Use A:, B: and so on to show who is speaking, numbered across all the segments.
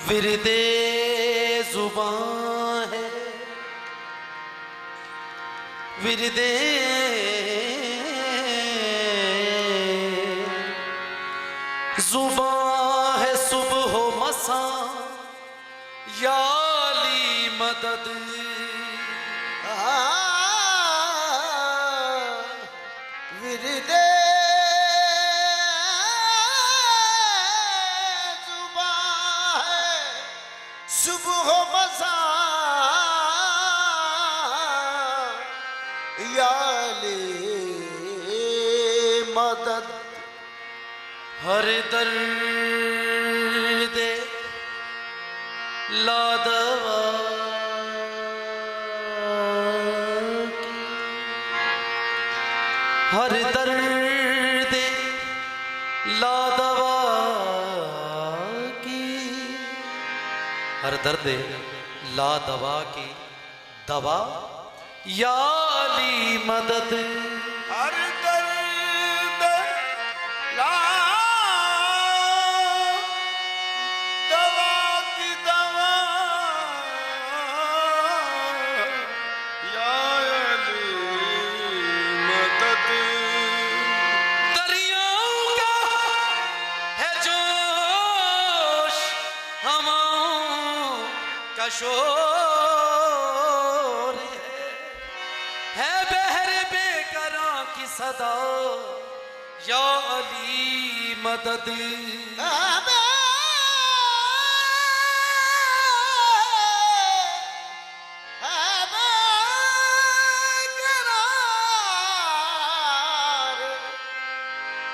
A: विरदे जुबां है विरदे जुबां है सुबह मसा या अली मदद
B: विरदे जुबां है सुबह मसा या अली मदद
A: हर दर्द ला दवा की हर दर्द ला दवा की हर दर्द ला दवा की दवा या अली मदद
B: हर दर्द ला दवा की दवा या अली मदद
A: दरियाओं का है जोश हवाओं का शोर है बहर बेकरां की सदा या अली मदद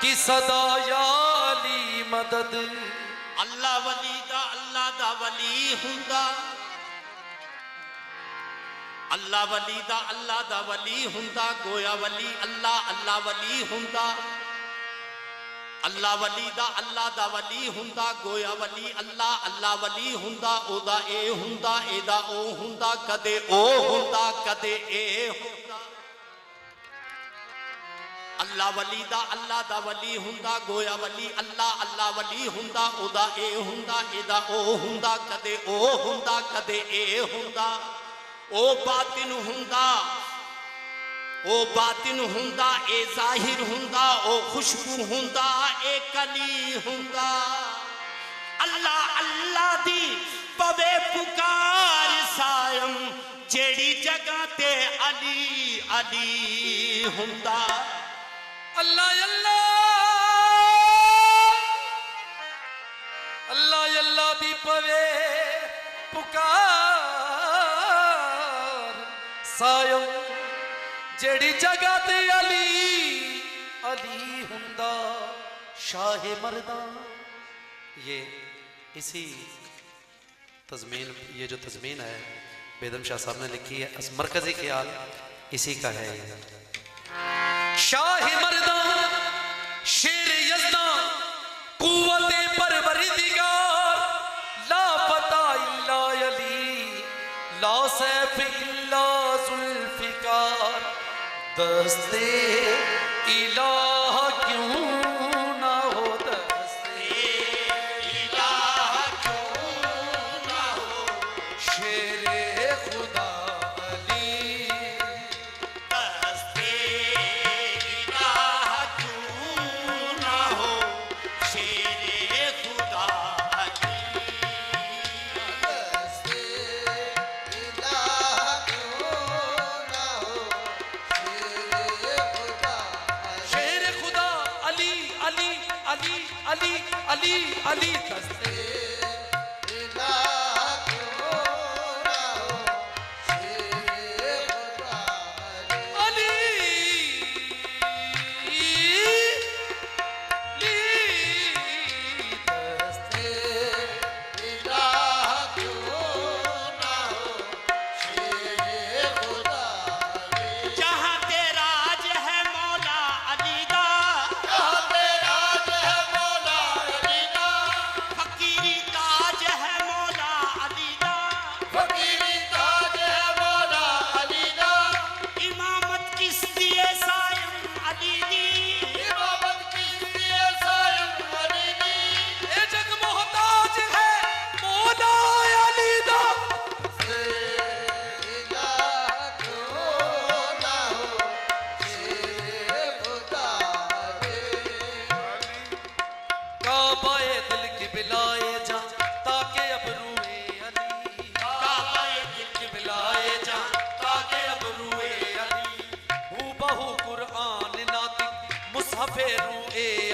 A: की सदा या अली मदद
C: अल्लाह वली दा वली हुंदा अल्लाह वली दा वली हुंदा गोया वली अल्लाह वली हुंदा अल्लाह वली दा वली हुंदा गोया वली अल्लाह वली हुंदा ओदा ए हुंदा एदा ओ हुंदा कदे ओ हुंदा कदे ए हुंदा अल्लाह वली दा वली हुंदा गोया वली अल्लाह वली हुंदा ओदा ए हुंदा एदा ओ हुंदा कदे ओ हुंदा कदे ए हुंदा ओ बातिन हुंदा ए जाहिर हुंदा ओ खुशबू हुंदा ए कली हुंदा अल्लाह दी पवे पुकार सायम जेड़ी जगह ते अली अली हुंदा
A: अल्लाह अल्लाह दी पवे पुकार सायम जेड़ी जगह ते अली अली हुंदा शाह मर्दा। ये इसी तज़मीन ये जो तज़मीन है बेदम शाह साहब ने लिखी है, मरकजी ख्याल इसी का है। ये शाह मर्दा शेर यज़दा कुव्वते परवरदिगार ला फता इल्ला अली ला सैफ इल्ला जुल्फ़िकार दस्ते इलाह क्यों ना हो दस्ते इलाह क्यों ना हो शेरे खुदा अली
C: दस्ते इलाह क्यों ना हो शेरे खुदा अली
B: दस्ते इलाह क्यों ना हो
A: शेर खुदा अली अली अली अली अली अली दस्ते
B: इलाह क्यों ना हो
A: अली दस्ते
B: इलाह क्यों ना हो खुदा
C: जहाँ ते राज है मौला अली दा
B: तेरा है मौला अली दा
C: फकीरी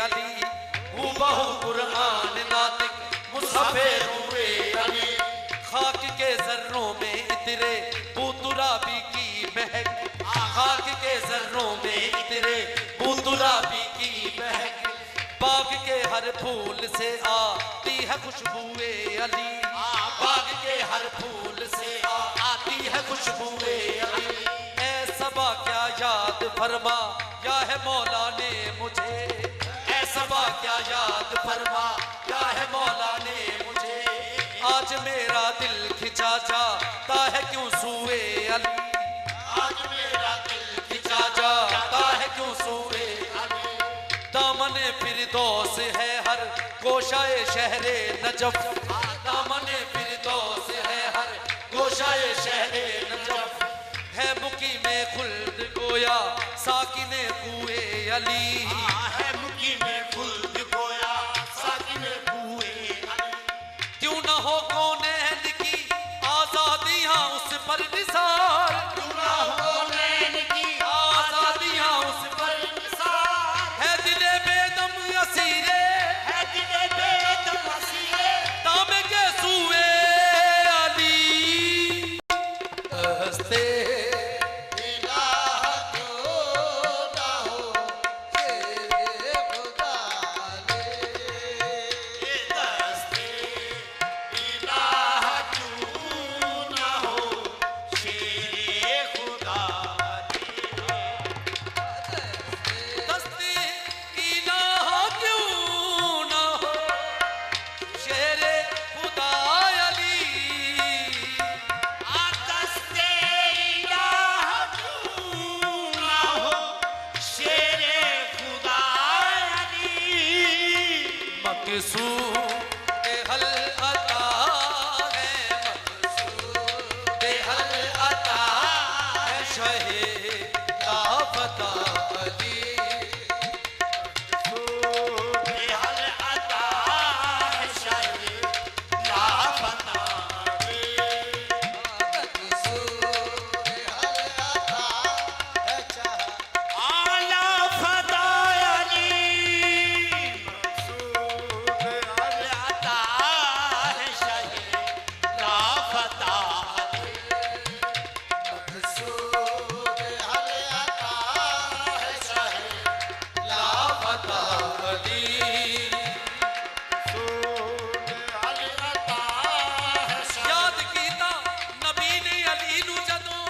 A: अली हूबहू कुरान नातिक मुसफ़े रूए अली खाक के जर्रों में इतरे बूतुराबी की महक खाक के जर्रों में इतरे बूतुराबी की महक बाग के हर फूल से आती है खुशबुए अली बाग के हर फूल से आती है खुशबुए अली ऐ सबा क्या याद फरमा या है मौला ने मुझे ऐ सबा क्या याद फरमा या है मौला ने मुझे आज मेरा दिल खिंचा जाता है क्यों सूए अली आज मेरा दिल खिंचा जाता है क्यों सूए अली दामने फिरदौस है हर गोशाए शहरे नजफ दामने फिरदौस है हर गोशाए शहरे नजफ है मुकी में खुल्द गोया साकिने कुए अली
C: है मुकी में खुल्द गोया साकिने कुए अली
A: क्यों न हो कौनैन की आजादियां उस पर निसार
C: क्यों ना हो नैन की
A: आजादियां उस पर
C: निसार
A: है दिले बेदम असीरे
C: है दिले बेदम हसीरे
A: तामे के सूए अली हंसते
B: इलाह क्यों ना हो शेरे खुदा ले
C: ये दस्ते इलाह क्यों ना हो शेरे खुदा
A: दस्ते इलाह क्यों ना हो शेरे खुदा अली
C: दस्ते इलाह क्यों ना हो शेरे खुदा अली
A: मकसूद हल अता है मकसूद हल अता है शहे लापता अली
C: बेहल अता है शायद लापता आला फदा अली अता है शायद लापता
A: लापता अली याद कीता नबी ने अली नू जदों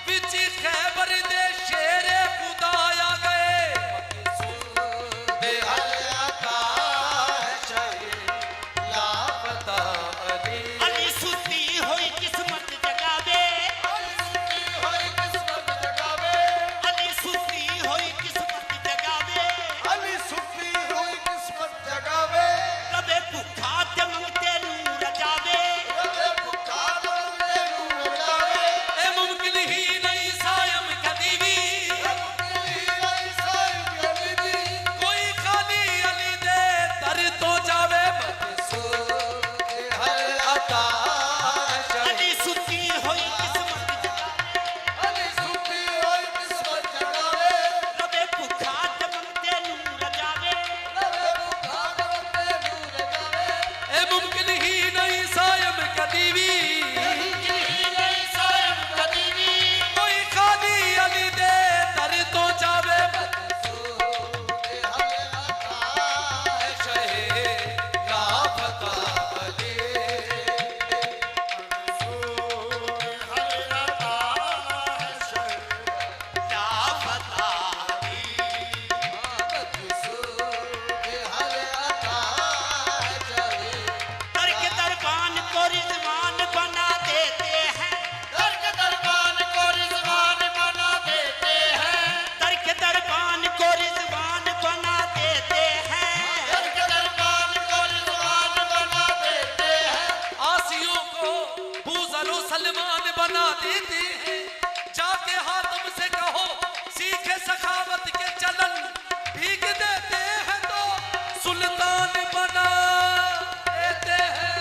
A: विच खैबर दे शेरे खुदा आ गए लापता अली
C: अली सुती हुई किस्मत जगावे अली सुती हुई किस्मत जगावे कबे भुखा ते मंगते नूर रजावे
A: ए मुमकिन ही नहीं सायम कदीवी कोई खाली अली दे दर तो जावे अता
C: अली सुती हुई किस्मत जगावे कबे भुखा ते मंगते नूर रजावे
A: ए मुमकिन ही नहीं सायम कदीवी कोई खाली अली दे दर तो जावे शहे लापता अली
C: लापता करके दरबान को रिजवान बना देते हैं करके दरबान को रिजवान बना देते हैं
A: आसियों को बूज़र सलमान बना देते हैं जाके हातम से कहो सीखे सखावत के चलन भीग देते हैं तो सुल्तान बना देते हैं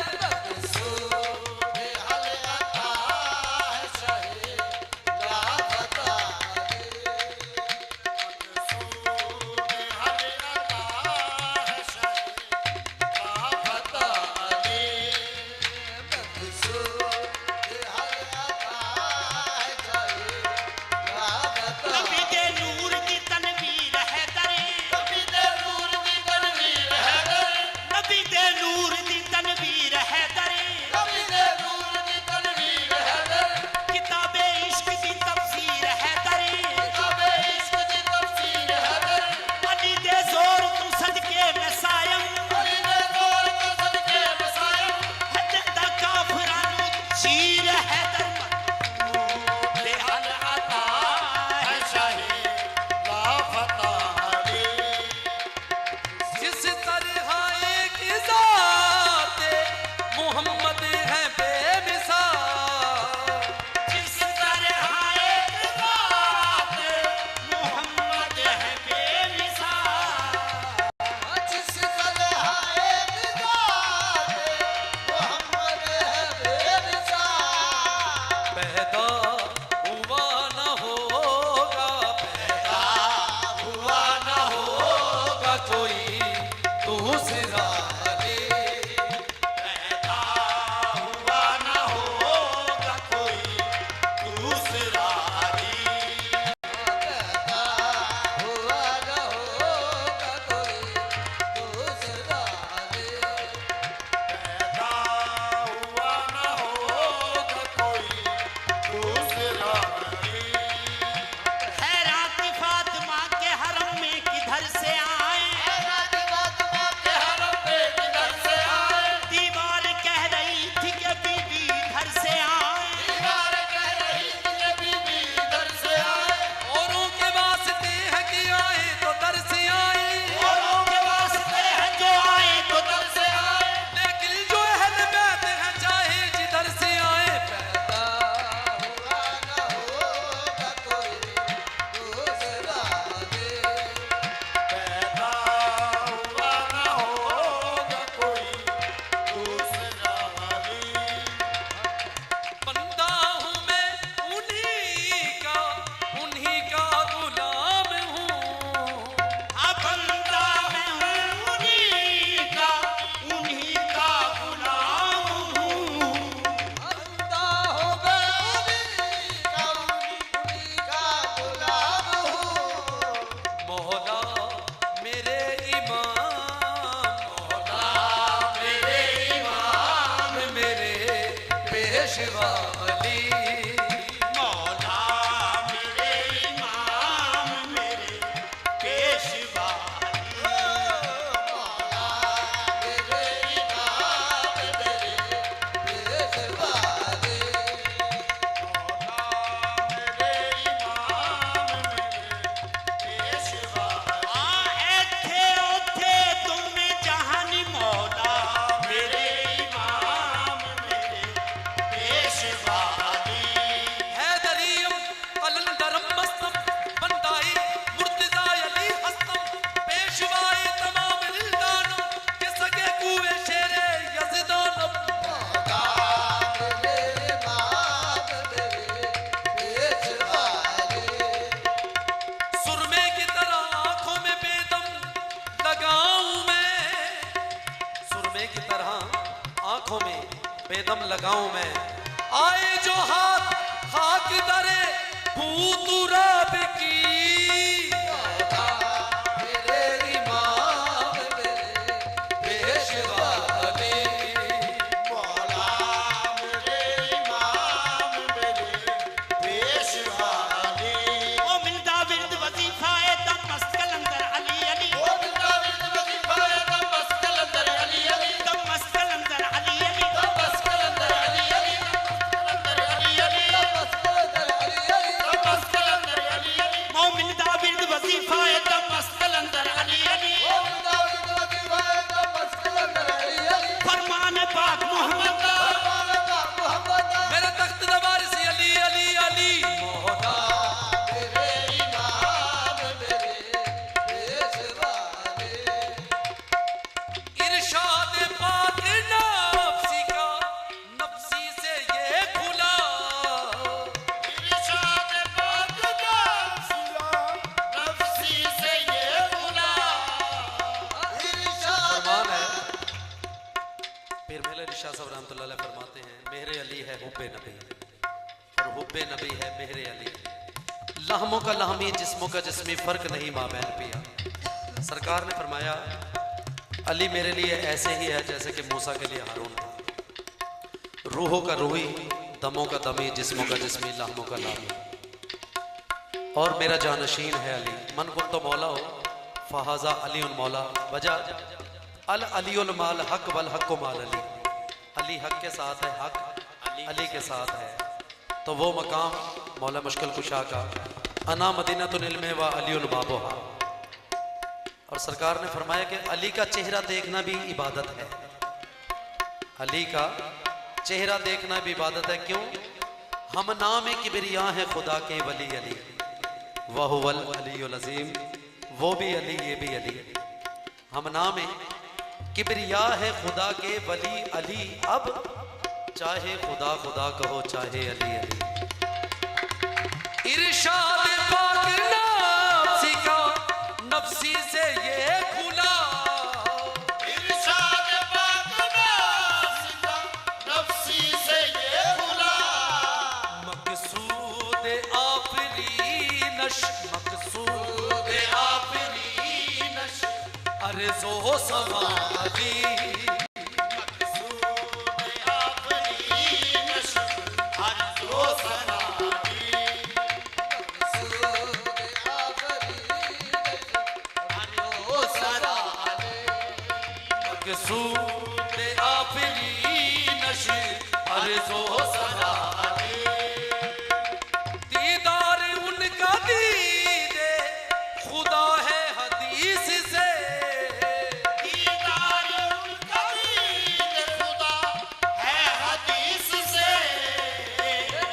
A: आंखों में बेदम लगाऊं मैं, आए जो हाथ खाक दरे पूतुराब की।
B: मेरे इमाम मेरे पेशवा अली, मौला मेरे इमाम मेरे पेशवा अली।
C: ओ मिलदा विरद वजीफा है दम मस्त कलंदर अली अली,
B: ओ मिलदा विरद वजीफा है दम मस्त कलंदर अली अली,
C: दम मस्त कलंदर अली अली,
B: दम मस्त कलंदर अली अली, कलंदर अली अली, दम मस्त कलंदर अली अली, दम मस्त कलंदर अली अली।
C: ओ मिलदा विरद वजीफा है दम मस्त कलंदर अली अली,
B: ओ मिलदा विरद वजीफा है दम मस्त कलंदर अली अली।
C: फरमान पाक मोहम्मद दा,
B: फरमान पाक मोहम्मद दा,
A: मेरा तख्त दरबार से अली अली अली मौला।
B: मेरे इमाम मेरे पेशवा अली।
A: इरशाद पाक नफ्सी का नफ्सी से ये खुला,
B: इरशाद पाक नफ्सी से ये खुला, इरशाद
A: फरमान है पीर मेहर अली शाह साहब रहमतुल्लाह अलैह फरमाते हैं, मेहरे अली है हुब्बे नबी और हुब्बे नबी है मेहरे अली। लहमों का लहमी जिस्मों का जिस्मी फर्क नहीं माबैन पिया। सरकार ने फरमाया अली मेरे लिए ऐसे ही है जैसे कि मूसा के लिए हारून था। रूहों का रूही, दमों का दमी, जिस्मों का जिस्मी, लहमों का लामी। और मेरा जानशीन है अली। मन को तो मौला हो फहाजा अली उन मौला वजह अल अली उल माल हक वल हक माल अली। अली हक के साथ है, हक अली के साथ है। तो वो मकाम मौला मुश्किल कुशा का अना मदीनतुल इल्म व अली उल बाबुहा। और सरकार ने फरमाया कि अली का चेहरा देखना भी इबादत है। अली का चेहरा देखना भी इबादत है। क्यों? हम नाम किबरिया है खुदा के वली अली, वह वल अलीउल अज़ीम, वो भी अली ये भी अली। हम नाम किबरिया है खुदा के वली अली, अब चाहे खुदा खुदा कहो चाहे अली अली। इरशाद पाक नफ्सी का नफ्सी से ये खुला,
B: इरशाद पाक नफ्सी से ये खुला,
A: मकसूद आफरीनश, मकसूद आफरीनश अर्ज़ो समादी। मकसूद आफरीनश अर्ज़ो समादी। दीदार उनका दीदे खुदा है हदीस से,
B: दीदार उनका दीद खुदा है हदीस से,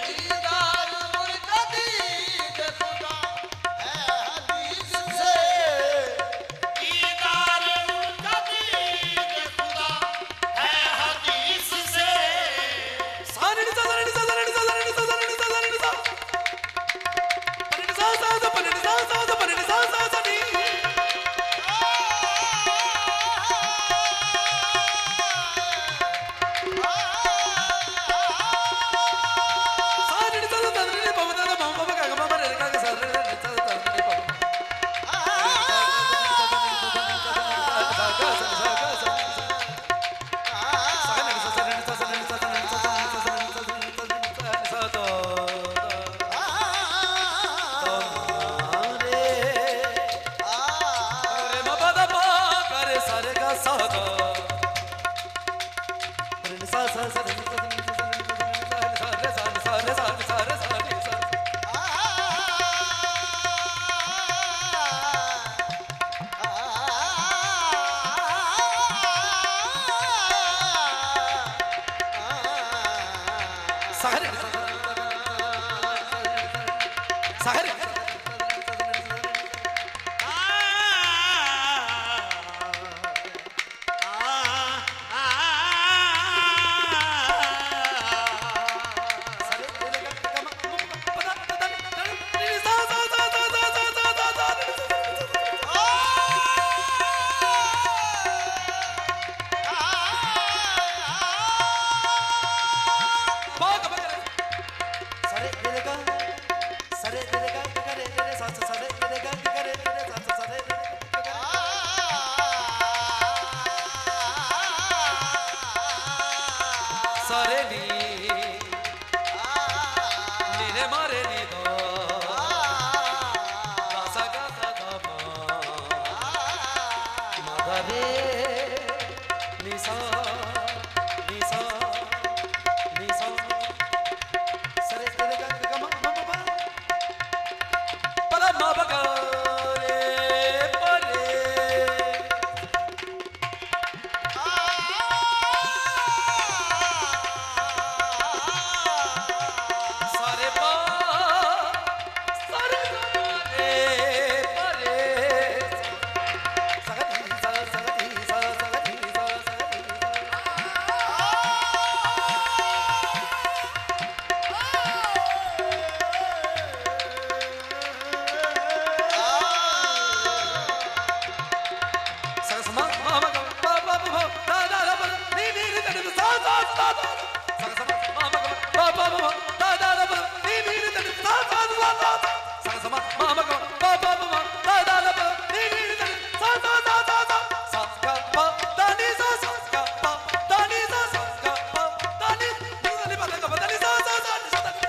B: दीदार उनका दीद खुदा है हदीस से, दीदार उनका दीद खुदा है हदीस से।
A: सारे रे निसा निसा निसा सरे तेरे का ग म म प पदा म प ग रे परे सारे पा सारे रे परे सगती सा सगती सा सगती सा सगती सा समा मा मा ग पा पा पा दा दा दा प नी नी नी दा दा सा सा सा सा सा समा मा मा ग पा पा पा दा दा दा प नी नी नी दा सा सा सा सा सा समा मा मा ग पा पा पा दा दा दा प नी नी नी दा सा सा सा सा सा सा गा पा दा नी सा सा गा पा दा नी सा सा गा पा दा नी नी दा नी पा दा गा दा नी सा सा सा नी सा दा नी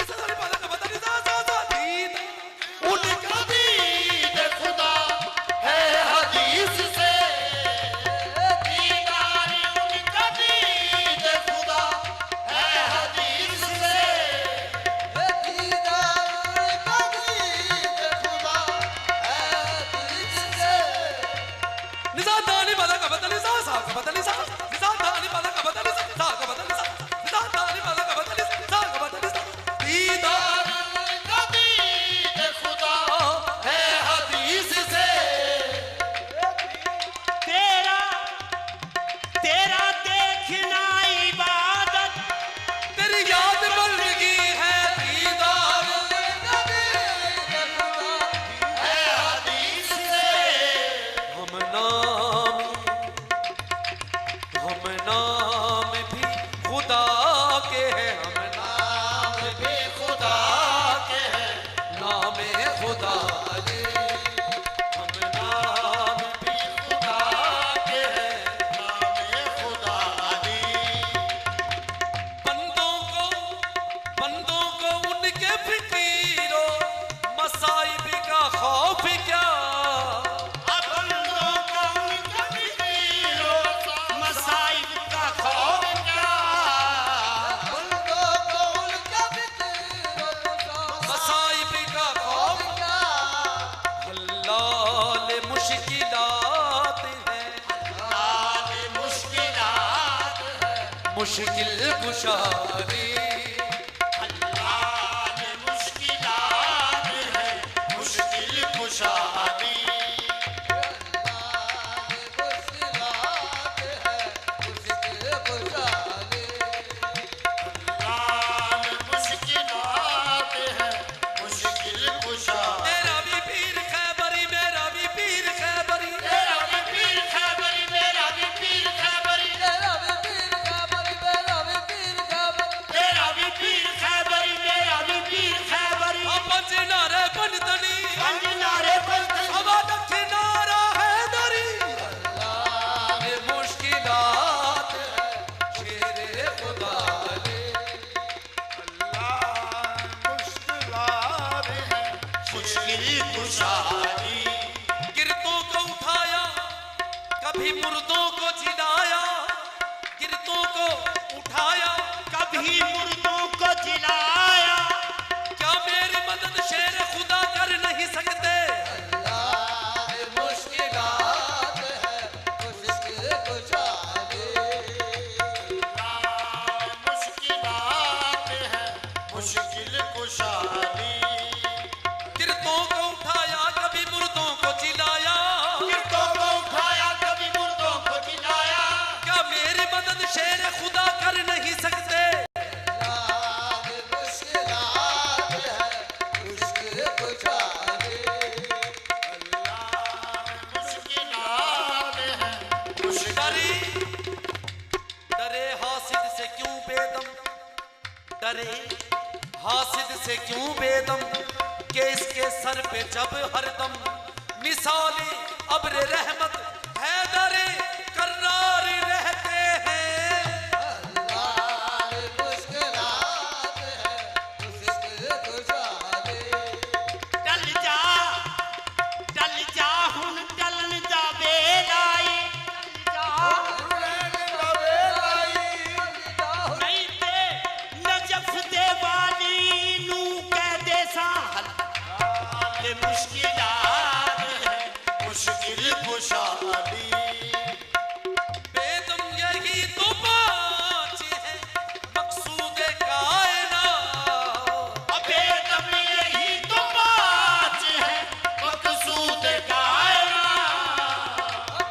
A: सा दा नी पा दा गा दा नी सा सा सा नी
C: उनका दीन खुदा है हदीस से, दीदार उनका दीन खुदा है हदीस से,
A: निसा दा नी पा दा गा दा नी सा सा गा दा नी सा निसा दा नी पा दा गा दा नी सा सा गा दा नी सा निसा दा नी पा दा गा दा नी सा सा गा दा नी सा दीदार
C: उनका दीन खुदा है हदीस से।
B: तेरा तेरा देखना इबादत,
A: तेरी याद बंदगी है दीदार
C: है हदीस से।
A: हम नाम भी खुदा के हैं हम नाम भी खुदा के हैं नाम खुदा अली हम नाम भी खुदा के हैं
C: नाम खुदा अली।
A: बंदों को उनके फिकीरो मसाइब का खौफ क्या
C: बंदों को उनका फिकीरो मसाइब का खौफ क्या,
A: मसाइब का खौफ हल्लाल मुश्किलात है
C: हाल मुश्किलात है,
A: मुश्किल कुशारी
C: हाल मुश्किलात है, मुश्किल कुशादी। हाल मुश्किलात है, मुश्किल कुशादी।
A: मेरा भी पीर खैबरी मेरा भी पीर खैबरी
C: मेरा भी पीर खैबरी, मेरा भी पीर खैबरी, मेरा भी पीर खैबरी, मेरा भी पीर खैबरी।
A: पंज नारे बनतनी
C: अंजनारे बंदन
A: हवा दक्षि नारा है दरी ये मुश्किलात है शेरे खुदा अली
C: मुश्किलात है, मुश्किल कुशादी।
A: गिरतों को उठाया कभी मुर्दों को जिलाया गिरतों को उठाया
B: कभी मुर्दों को जिलाया,
A: क्या मेरी मदद शेर खुदा कर नहीं सकते
C: मुश्किलात है, मुश्किल कुशादी।
A: गिरतों को उठाया कभी मुर्दों को जिलाया
C: गिरतों को उठाया कभी मुर्दों को जिलाया,
A: क्या मेरी मदद शेर खुदा कर नहीं सकते
C: मुश्किलात है, मुश्किल।
A: डरे हासिद से क्यों बेदम डरे हासिद से क्यों बेदम के इसके सर पे जब हरदम मिसाली अब्र रहमत हैदर करार रहते हैं
B: टल जा हुन टलन जावे
C: अली
A: बेदम यही तो बात है मकसूद कायनात।
C: बेदम यही तो बात है मकसूद कायनात।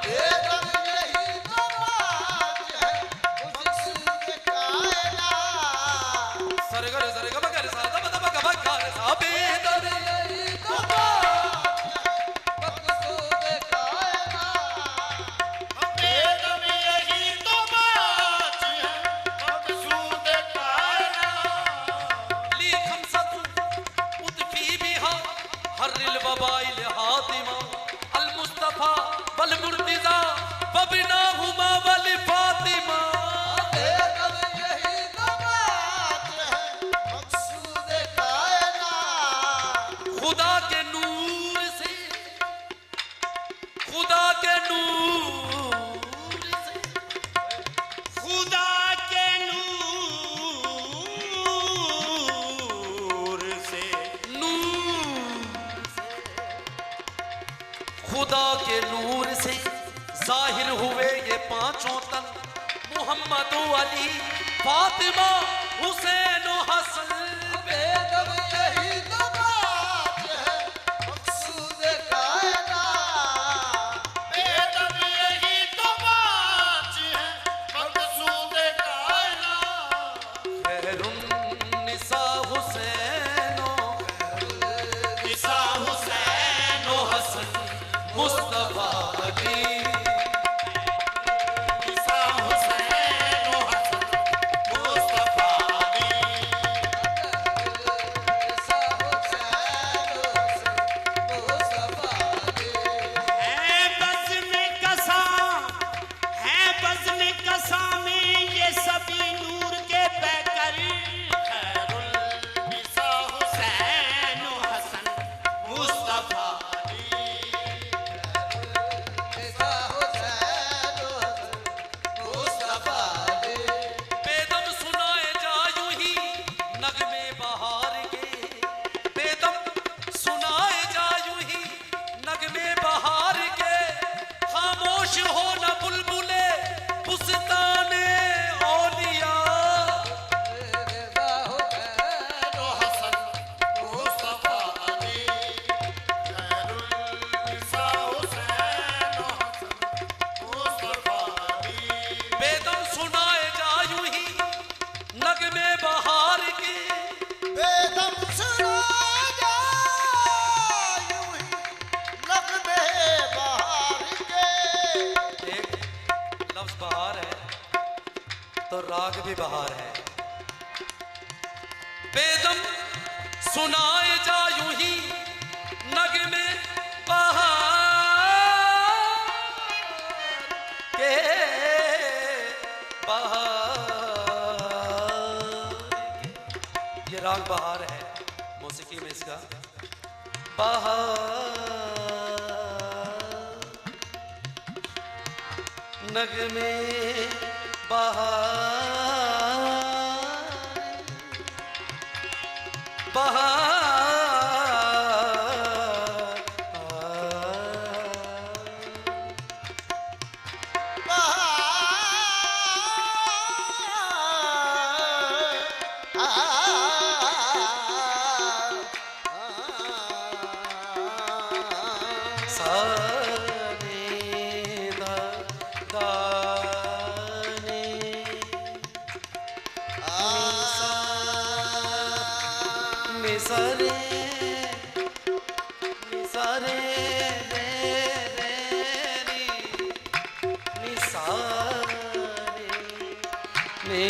B: बेदम यही तो बात है मकसूद कायनात।
A: सरगर सरग मगर सा दब दब गब गर सा बेदम
B: यही तो बात है मकसूद कायनात।
C: बेदम यही तो बात है मकसूद कायनात।
A: ली खमसत उतफी बिहा हर्रिल वबाइल हातिमा अल मुस्तफा वल मुर्तजा वबिनाहुमा वल फातिमा।
B: बेदम यही तो बात है मकसूद कायनात।
A: खुदा के नूर से खुदा के नूर से
C: खुदा के नूर से
A: खुदा के नूर से जाहिर हुए ये पांचों तन मोहम्मद अली फातिमा हुसैन और हसन।
B: बेदम यही तो बात है मकसूद कायनात।
C: बेदम यही तो बात है मकसूद कायनात।
A: खैरुन्निसा हुसैन
C: निसा हुसैन
A: और हसन मुस्तफा अली।
C: निसा हुसैन हसन मुस्तफा अली।
B: ऐसा हुसैन मुस्तफा
C: है बज़्म कसा में ये सभी नूर के पैकर। खैरुन्निसा हुसैन हसन मुस्तफा अली।
B: ऐसा हुसैन मुस्तफा
A: बेदम सुनाए जा यूं ही नगमे बहार के। बेदम सुनाए जा यूं ही नगमे बहार के। खामोश हो न बुलबुले बुस्ताने औलिया।
C: हसन मुस्तफा अली। खैरुन्निसा हुसैन हसन मुस्तफा अली।
A: बेदम सुनाए जा यूं ही नगमे बहार के।
B: बेदम सुना जा यूं ही नगमे बहार के।
A: एक लफ्ज बहार है तो राग भी बहार है। बेदम सुनाए जा यूं ही नगमे बहार के। बहार के। ये राग बहार है मौसीकी में इसका। बहार नगमे बहार सरे निसारे रे रे नी निसारे ने